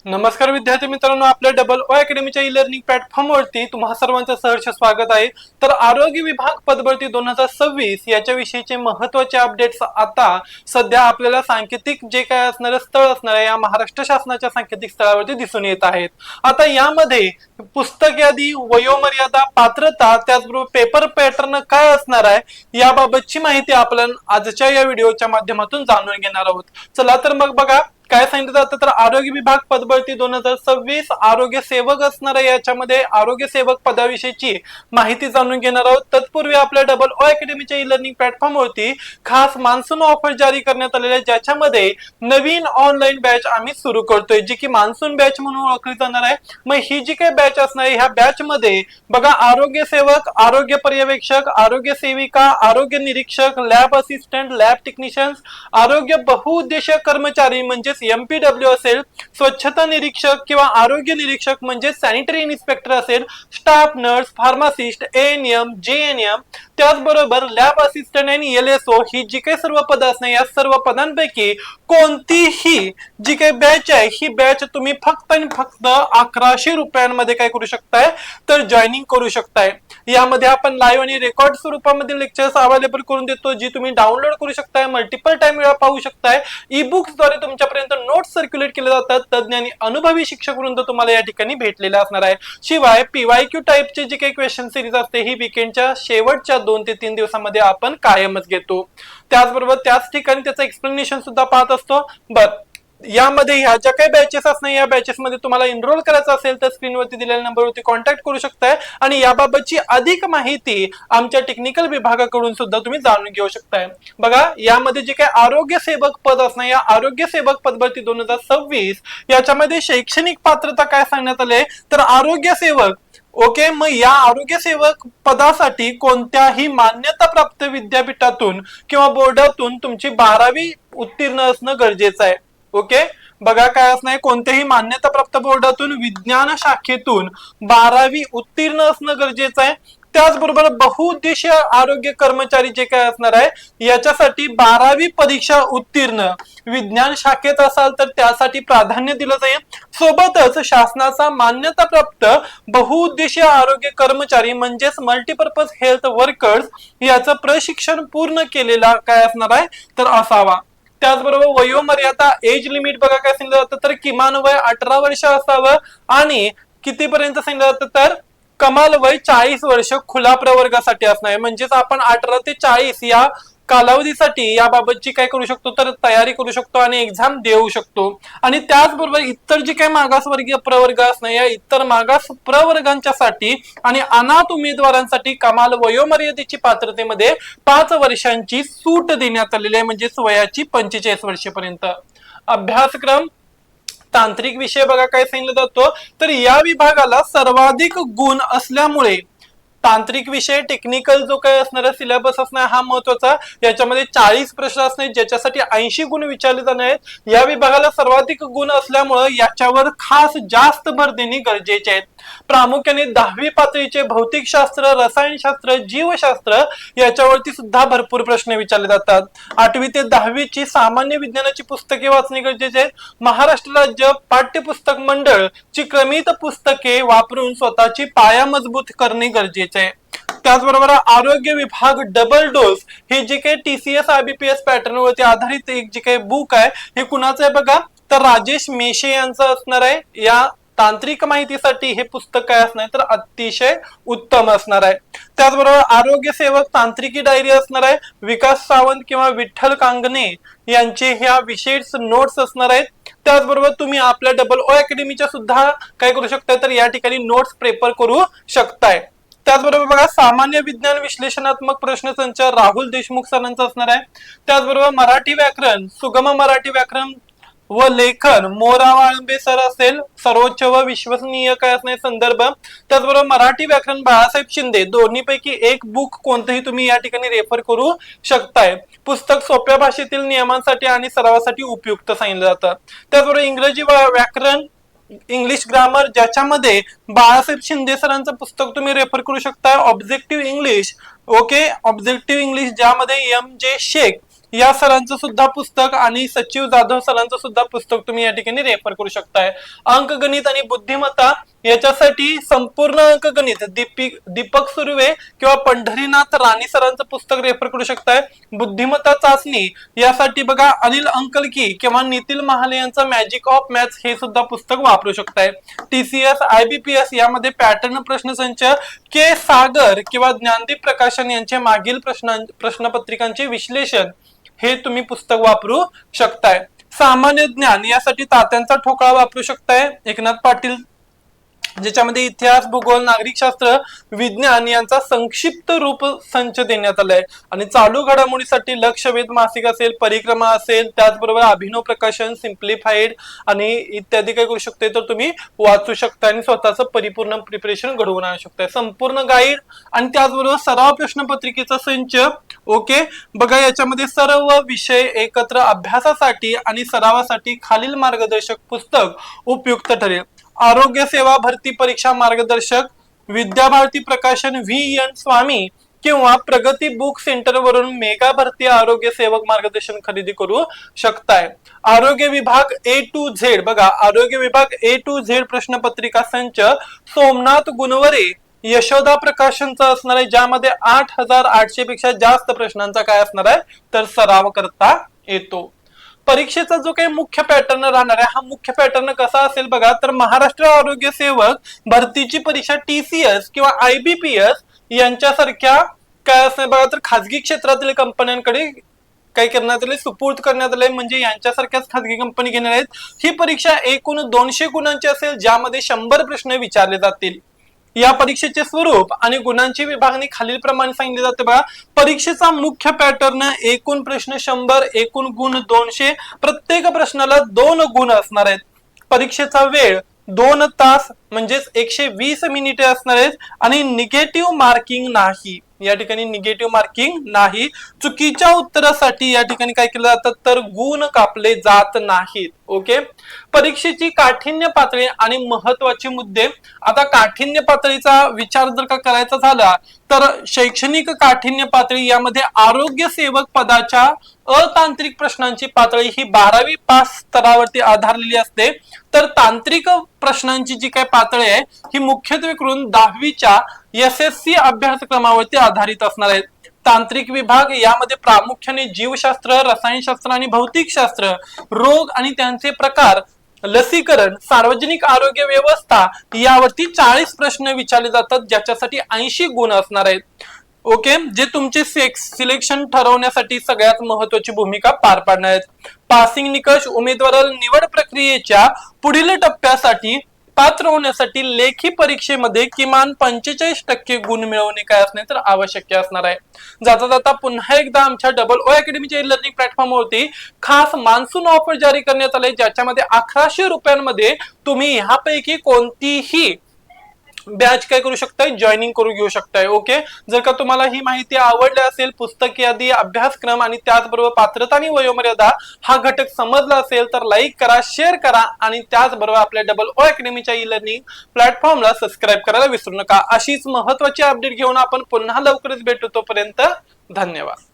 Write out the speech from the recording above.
नमस्कार विद्यार्थी मित्रांनो, आपल्या डबल ओ अकॅडमीच्या ई लर्निंग प्लॅटफॉर्म वरती तुम्हा सर्वांचं सहर्ष स्वागत आहे। तर आरोग्य विभाग पदभरती 2026 याच्या विषयीचे महत्त्वाचे अपडेट्स आता सध्या आपल्याला सांकेतिक जे काय असणारे स्थळ असणार आहे या महाराष्ट्र शासनाच्या सांकेतिक स्थळावरती दिसून येत आहेत। आता यामध्ये पुस्तक यादी, वयोमर्यादा, पात्रता, त्याचबरोबर पेपर पॅटर्न काय असणार आहे याबाबतची माहिती आपण आजच्या या व्हिडिओच्या माध्यमातून जाणून घेणार आहोत। चला तर मग बघा काय सांगितलं जातं, तर आरोग्य विभाग पदभरती 2026 आरोग्य सेवक असणार आहे। याच्यामध्ये आरोग्य सेवक पदाविषयीची माहिती जाणून घेणार आहोत। तत्पूर्वी आपल्या डबल ओ अकॅडमीच्या ई लर्निंग प्लॅटफॉर्म वरती खास मान्सून ऑफर जारी करण्यात आलेले आहे, ज्याच्यामध्ये नवीन ऑनलाईन बॅच आम्ही सुरू करतोय जी की मान्सून बॅच म्हणून ओळखली जाणार आहे। मग ही जी काही बॅच असणार आहे ह्या बॅच मध्ये बघा आरोग्य सेवक, आरोग्य पर्यवेक्षक, आरोग्य सेविका, आरोग्य निरीक्षक, लॅब असिस्टंट, लॅब टेक्निशियन्स, आरोग्य बहुउद्देशीय कर्मचारी म्हणजे एमपीडब्ल्यू असेल, स्वच्छता निरीक्षक किंवा आरोग्य निरीक्षक म्हणजे सॅनिटरी इन्स्पेक्टर असेल, staff nurse, pharmacist, ANM, JNM, त्याचबरोबर लॅब असिस्टंट आणि एलएसओ ही जी काही सर्व पद असणार या सर्व पदांपैकी कोणतीही जी काही बॅच आहे ही बॅच तुम्ही फक्त आणि फक्त 1100 रुपयांमध्ये काय करू शकताय तर जॉईनिंग करू शकताय। यामध्ये आपण लाईव्ह आणि रेकॉर्ड स्वरूपामध्ये लेक्चर्स अवेलेबल करून देतो, जी तुम्ही डाउनलोड करू शकताय, मल्टिपल टाइम वेळा पाहू शकताय। ई बुक्स द्वारे तुमच्यापर्यंत नोट्स सर्क्युलेट केले जातात। तज्ञ आणि अनुभवी शिक्षक वृंद तुम्हाला या ठिकाणी भेटलेला असणार आहे। शिवाय पीवायक्यू टाइपचे जे काही क्वेश्चन सिरीज असते ही वीकेंडच्या शेवटच्या 2 ते 3 दिवसांमध्ये आपण कायमच घेतो। त्याचबरोबर त्याच ठिकाणी त्याचं एक्सप्लेनेशन सुद्धा पाहत असतो। यामध्ये ह्या ज्या काही बॅचेस असणार या बॅचेस मध्ये तुम्हाला एनरोल करायचं असेल तर स्क्रीनवरती दिलेल्या नंबरवरती कॉन्टॅक्ट करू शकताय आणि याबाबतची अधिक माहिती आमच्या टेक्निकल विभागाकडून सुद्धा तुम्ही जाणून घेऊ शकताय। बघा यामध्ये जे काही आरोग्य सेवक पद असणार या आरोग्य सेवक पदभरती 2026 याच्यामध्ये शैक्षणिक पात्रता काय सांगण्यात आले, तर आरोग्य सेवक ओके। मग या आरोग्य सेवक पदासाठी कोणत्याही मान्यता प्राप्त विद्यापीठातून किंवा बोर्डातून तुमची 12वी उत्तीर्ण असणं गरजेचं आहे। ओके बघा काय असणार, कोणत्याही मान्यता प्राप्त बोर्डातून विज्ञान शाखेतून 12वी उत्तीर्ण असणं गरजेचं आहे। त्याचबरोबर बहुउद्देशीय आरोग्य कर्मचारी जे काय असणार आहे याच्यासाठी 12वी परीक्षा उत्तीर्ण विज्ञान शाखेत असाल तर त्यासाठी प्राधान्य दिलं जाईल। सोबतच शासनाचा मान्यता प्राप्त बहुउद्देशीय आरोग्य कर्मचारी म्हणजेच मल्टीपर्पज हेल्थ वर्कर्स याचं प्रशिक्षण पूर्ण केलेला काय असणार आहे तर असावा। त्याचबरोबर वयोमर्यादा एज लिमिट बघा काय सांगितलं जातं, तर किमान वय 18 वर्ष असावं आणि कितीपर्यंत सांगितलं जातं तर कमाल वय 40 वर्ष खुला प्रवर्गासाठी असणार आहे। म्हणजेच आपण 18 ते 40 या कालावधीसाठी याबाबतची काय करू शकतो तर तयारी करू शकतो आणि एक्झाम देऊ शकतो। आणि त्याचबरोबर इतर जे काही मागासवर्गीय प्रवर्ग असणार या इतर मागास प्रवर्गांच्यासाठी आणि अनाथ उमेदवारांसाठी कमाल वयोमर्यादेची पात्रतेमध्ये 5 वर्षांची सूट देण्यात आलेली आहे, म्हणजे वयाची 45 वर्षेपर्यंत। अभ्यासक्रम तांत्रिक विषय बघा काय सांगितलं जातो, तर या विभागाला सर्वाधिक गुण असल्यामुळे तांत्रिक विषय टेक्निकल जो काय असणारा सिलेबस असणार हा महत्वाचा। याच्यामध्ये 40 प्रश्न असणार ज्याच्यासाठी 80 गुण विचारले जाणार आहेत। या विभागाला सर्वाधिक गुण असल्यामुळे याच्यावर खास जास्त भर देणे गरजेचे आहे। प्रामुख्याने 10वी पातळीचे भौतिकशास्त्र, रसायनशास्त्र, जीवशास्त्र याच्यावरती सुद्धा भरपूर प्रश्न विचारले जातात। 8वी ते 10वी ची सामान्य विज्ञानाची पुस्तके वाचणे गरजेचे आहे। महाराष्ट्र राज्य पाठ्यपुस्तक मंडळ ची क्रमित पुस्तके वापरून स्वतःची पाया मजबूत करणे गरजेचे आहे। त्याचबरोबर आरोग्य विभाग डबल डोस हे जे काही टीसीएस आयबीपीएस पॅटर्न वरती आधारित एक जे काही बुक आहे हे कुणाचं आहे बघा, तर राजेश मेशे यांचं असणार आहे। या तांत्रिक माहितीसाठी हे पुस्तक काय असणार तर अतिशय उत्तम असणार आहे। त्याचबरोबर आरोग्य सेवक तांत्रिकी डायरी असणार आहे। विकास सावंत किंवा विठ्ठल कांगणे यांचे ह्या विशेष नोट्स असणार आहेत। त्याचबरोबर तुम्ही आपल्या डबल ओ अकॅडमीच्या सुद्धा काय करू शकताय तर या ठिकाणी नोट्स प्रिपेअर करू शकताय। त्याचबरोबर बघा सामान्य विज्ञान विश्लेषणात्मक प्रश्नसंच राहुल देशमुख सरांचा असणार आहे। त्याचबरोबर मराठी व्याकरण, सुगम मराठी व्याकरण व लेखन मोरा वाळंबे सर असेल, सर्वोच्च व विश्वसनीय काय असणार संदर्भ। त्याचबरोबर मराठी व्याकरण बाळासाहेब शिंदे, दोन्हीपैकी एक बुक कोणतंही तुम्ही या ठिकाणी रेफर करू शकताय। पुस्तक सोप्या भाषेतील नियमांसाठी आणि सरावासाठी उपयुक्त सांगितलं जातं। त्याचबरोबर इंग्रजी व्याकरण इंग्लिश ग्रामर ज्याच्यामध्ये बाळासाहेब शिंदे सरांचं पुस्तक तुम्ही रेफर करू शकता। Objective English okay, objective English ज्यामध्ये एम जे शेख या सरांचं सुद्धा पुस्तक आणि सचिव जाधव सरांचं सुद्धा पुस्तक तुम्ही या ठिकाणी रेफर करू शकताय. अंकगणित आणि बुद्धिमत्ता याच्यासाठी संपूर्ण अंकगणित दीपक सुर्वे किंवा पंढरीनाथ राणी सरांचं पुस्तक रेफर करू शकताय. बुद्धिमत्ता चाचणी यासाठी बघा अनिल अंकलकी किंवा नितिन महाले यांचं मॅजिक ऑफ मॅथ्स हे सुद्धा पुस्तक वापरू शकताय. TCS IBPS यामध्ये पॅटर्न प्रश्नसंच के सागर किंवा ज्ञानदीप प्रकाशन यांचे मागील प्रश्नपत्रिकांचे विश्लेषण हे तुम्ही पुस्तक वापरू शकताय. सामान्य ज्ञान यासाठी तात्यांचा ठोकळा वापरू शकताय एकनाथ पाटील, ज्याच्यामध्ये इतिहास, भूगोल, नागरिकशास्त्र, विज्ञान यांचा संक्षिप्त रूप संच देण्यात आलाय. आणि चालू घडामोडीसाठी लक्षवेध मासिक असेल, परिक्रमा असेल, त्याचबरोबर अभिनव प्रकाशन, सिम्प्लिफाईड आणि इत्यादी काय करू शकते तर तुम्ही वाचू शकता आणि स्वतःचं परिपूर्ण प्रिपरेशन घडवून आणू शकताय. संपूर्ण गाईड आणि त्याचबरोबर सराव प्रश्नपत्रिकेचा संच. ओके, बघा याच्यामध्ये सर्व विषय एकत्र अभ्यासासाठी आणि सरावासाठी खालील मार्गदर्शक पुस्तक उपयुक्त ठरेल. आरोग्य सेवा भरती परीक्षा मार्गदर्शक, विद्याभारती प्रकाशन VN स्वामी किंवा प्रगती बुक सेंटर वरून मेगा भरती आरोग्य सेवक मार्गदर्शन खरेदी करू शकताय. आरोग्य विभाग A to Z, बघा आरोग्य विभाग A to Z प्रश्नपत्रिका संच सोमनाथ गुणवरे यशोदा प्रकाशनचा असणार आहे, ज्यामध्ये 8800 पेक्षा जास्त प्रश्नांचा काय असणार आहे तर सराव करता येतो. परीक्षेचा जो काही मुख्य पॅटर्न राहणार आहे, हा मुख्य पॅटर्न कसा असेल बघा तर महाराष्ट्र आरोग्य सेवक भरतीची परीक्षा TCS किंवा IBPS यांच्यासारख्या काय असणार बघा तर खाजगी क्षेत्रातील कंपन्यांकडे काय करण्यात आले, सुपूर्द करण्यात आले, म्हणजे यांच्यासारख्याच खाजगी कंपनी घेणार आहेत. ही परीक्षा एकूण 200 गुणांची असेल, ज्यामध्ये 100 प्रश्न विचारले जातील. या परीक्षेचे स्वरूप आणि गुणांची विभागणी खालील प्रमाणे सांगितली जाते बघा. परीक्षेचा मुख्य पॅटर्न एकूण प्रश्न 100, एकूण गुण 200, प्रत्येक प्रश्नाला 2 गुण असणार आहेत. परीक्षेचा वेळ 2 तास म्हणजेच 120 मिनिटे असणार आहेत आणि निगेटिव्ह मार्किंग नाही. या ठिकाणी निगेटिव्ह मार्किंग नाही. चुकीच्या उत्तरासाठी या ठिकाणी काय केलं जातं तर गुण कापले जात नाहीत. ओके, परीक्षेची काठिण्य पातळी आणि महत्वाचे मुद्दे. आता काठिण्य पातळीचा विचार जर का करायचा झाला तर शैक्षणिक काठिण्य पातळी यामध्ये आरोग्य सेवक पदाच्या अतांत्रिक प्रश्नांची पातळी ही 12वी पास स्तरावरती आधारलेली असते, तर तांत्रिक प्रश्नांची जी काय पातळी आहे ही मुख्यत्वे करून 10वीच्या SSC अभ्यासक्रमावरती आधारित असणार आहेत. तांत्रिक विभाग यामध्ये प्रामुख्याने जीवशास्त्र, रसायनशास्त्र आणि भौतिकशास्त्र, रोग आणि त्यांचे प्रकार, लसीकरण, सार्वजनिक आरोग्य व्यवस्था यावरती 40 प्रश्न विचारले जातात, ज्याच्यासाठी 80 गुण असणार आहेत. ओके, जे तुमचे सिलेक्शन ठरवण्यासाठी सगळ्यात महत्वाची भूमिका पार पाडणार आहेत. पासिंग निकष उमेदवाराला निवड प्रक्रियेच्या पुढील टप्प्यासाठी पात्र होण्यासाठी लेखी परीक्षेमध्ये किमान 45% गुण मिळवणे काय असणे तर आवश्यक असणार आहे. जाता जाता पुन्हा एकदा आमच्या डबल ओ अकॅडमीच्या लर्निंग प्लॅटफॉर्मवरती खास मान्सून ऑफर जारी करण्यात आले, ज्याच्यामध्ये 1100 रुपयांमध्ये तुम्ही ह्यापैकी कोणतीही बॅच काय करू शकताय जॉईनिंग करून घेऊ शकताय. ओके, जर का तुम्हाला ही माहिती आवडली असेल, पुस्तक यादी, अभ्यासक्रम आणि त्याचबरोबर पात्रता आणि वयोमर्यादा हा घटक समजला असेल तर लाईक करा, शेअर करा आणि त्याचबरोबर आपल्या डबल ओ अकॅडमीच्या लर्निंग प्लॅटफॉर्मला सबस्क्राईब करायला विसरू नका. अशीच महत्वाची अपडेट घेऊन आपण पुन्हा लवकरच भेटू. तोपर्यंत धन्यवाद.